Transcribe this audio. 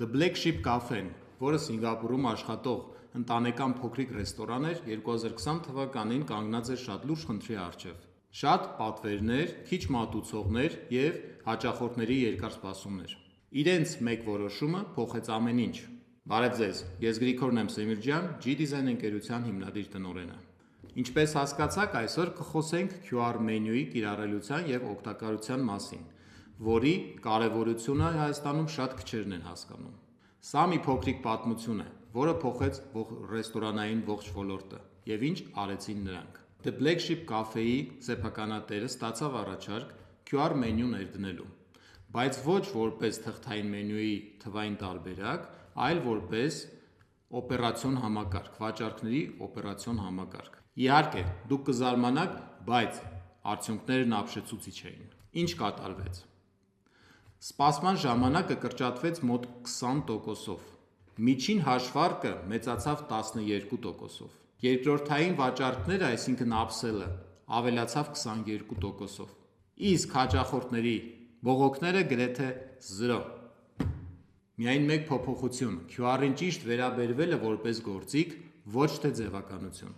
The Black Sheep Cafe-ն, որը Սինգապուրում աշխատող ընտանեկան փոքրիկ ռեստորան էր, 2020 թվականին կանգնած էր շատ լուրջ խնդրի առջև։ Շատ պատվերներ, քիչ մատուցողներ և հաճախորդների երկար սպասումներ։ Իրենց մեկ որոշումը փոխեց ամեն ինչ։ Բարև ձեզ, ես Գրիգոր Նեմսեմիրջյան, G-Design ընկերության հիմնադիր տնօրենը։ Ինչպես հասկացաք, այսօր կխոսենք QR մենյուի կիրառելիության և օգտակարության մասին, որի կարևորությունը Հայաստանում շատ քչերն են հասկանում։ Սա մի փոքրիկ պատմություն է, որը փոխեց ռեստորանային ողջ ոլորտը, և ինչ արեցին նրանք։ The Black Sheep Cafe-ի սեփականատերը ստացավ առաջարկ QR մենյու ներդնելու, բայց ոչ որպես թղթային մենյուի թվային տարբերակ, այլ որպես օպերացիոն համակարգ, վաճառքների օպերացիոն համակարգ։ Իհարկե, դուք կզարմանաք, բայց արդյունքներն ապշեցուցիչ էին։ Ինչ կատարվեց։ Սպասման ժամանակը կրճատվեց մոտ 20%-ով։ Միջին հաշվարկը մեծացավ 12%-ով։ Երկրորդային վաճառքները, այսինքն upsell-ը, ավելացավ 22%-ով։ Իսկ հաճախորդների բողոքները գրեթե 0։ Միայն մեկ փոփոխություն՝ QR-ին ճիշտ վերաբերվելը որպես գործիք, ոչ թե ձևականություն։